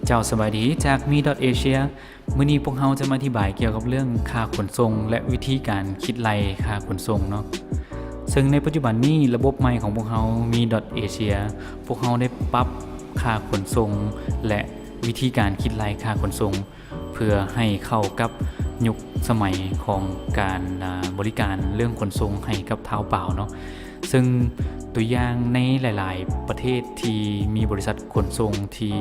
เจ้าสบายดีจากมี .asia มื้อนี้พวกเราจะมาอธิบายเกี่ยวกับเรื่องค่าขนส่งและวิธีการคิดไล่ค่าขนส่งเนาะซึ่งในปัจจุบันนี้ระบบใหม่ของพวกเรามี .asia พวกเราได้ปรับค่าขนส่งและวิธีการคิดไล่ค่าขนส่งเพื่อให้เข้ากับยุคสมัยของการบริการเรื่องขนส่งให้กับเท้าเปล่าเนาะซึ่งตัวอย่างในหลายๆประเทศที่มีบริษัทขนส่งที่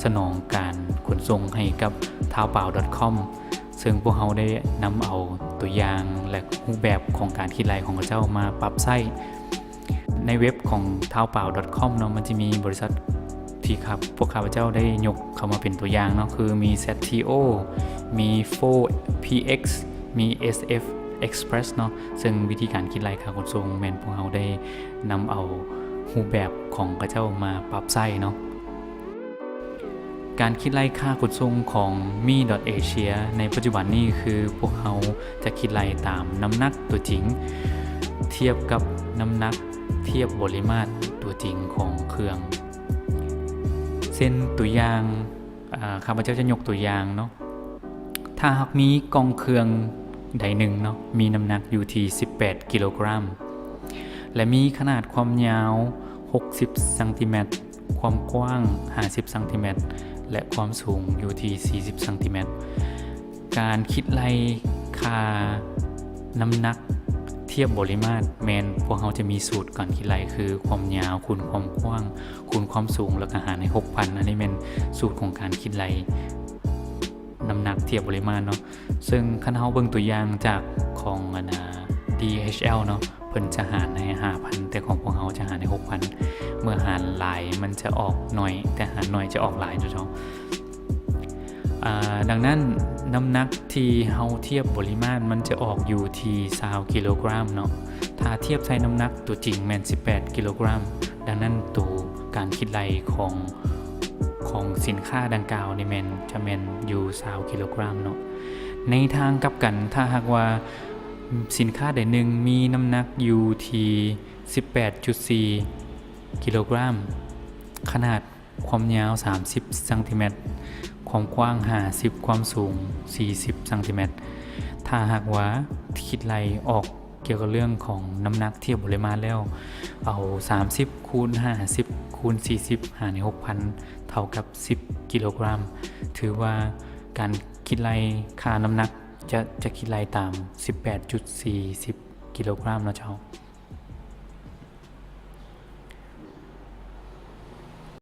สนองการขนส่งให้กับเท้าเปล่า .com ซึ่งพวกเขาได้นำเอาตัวอย่างและรูปแบบของการคิดไล่ของเจ้ามาปรับใช้ในเว็บของเท้าเปล่า .com เนาะมันจะมีบริษัทที่ครับพวกข้าพเจ้าได้ยกเข้ามาเป็นตัวอย่างเนาะคือมี ZTO มี 4PX มี SF Express เนาะซึ่งวิธีการคิดไล่ค่าขนส่งแม่นพวกเราได้นำเอารูปแบบของกระเจ้ามาปรับใช้เนาะการคิดไล่ค่าขนส่งของ mi.asia ในปัจจุบันนี้คือพวกเขาจะคิดไล่ตามน้ำหนักตัวจริงเทียบกับน้ำหนักเทียบปริมาตรตัวจริงของเครื่องเส้นตัวอย่างข้าพเจ้าจะยกตัวอย่างเนาะถ้าหากมีกล่องเครื่องใดหนึ่งเนาะมีน้ำหนักอยู่ที่18กิโลกรัมและมีขนาดความยาว60ซนมความกว้าง50ซนและความสูงอยู่ที่40ซนการคิดไล่ค่าน้ำหนักเทียบปริมาตรแมนพวกเขาจะมีสูตรการคิดไล่คือความยาวคูณความกว้างคูณความสูงแล้วก็หารใน 6,000 อันนี้เป็นสูตรของการคิดไล่น้ำหนักเทียบปริมาตรเนาะซึ่งคันเฮาเบิ่งตัวอย่างจากของDHL เนาะเพิ่นจะหารใน 5,000 แต่ของพวกเฮาจะหารใน 6,000 เมื่อหารหลายมันจะออกน้อยแต่หารน้อยจะออกหลายเจ้าดังนั้นน้ำหนักที่เฮาเทียบปริมาตรมันจะออกอยู่ที่20กิโลกรัมเนาะถ้าเทียบใช้น้ำหนักตัวจริงแม่น18กิโลกรัมดังนั้นตัวการคิดไล่ของสินค้าดังกล่าวนี่แม่นจะแม่นอยู่20กิโลกรัมเนาะในทางกลับกันถ้าหากว่าสินค้าใดหนึ่งมีน้ำหนักอยู่ที่ 18.4 กิโลกรัมขนาดความยาว30ซนความกว้าง50ความสูง40ซนถ้าหากว่าคิดไล่ออกเกี่ยวกับเรื่องของน้ำหนักเทียบปริมาตรแล้วเอา30คูณ50คูณ40หารใน 6,000 เท่ากับ10กิโลกรัมถือว่าการคิดไล่ค่าน้ำหนักจะคิดไล่ตาม 18.40 กิโลกรัมนะเจ้า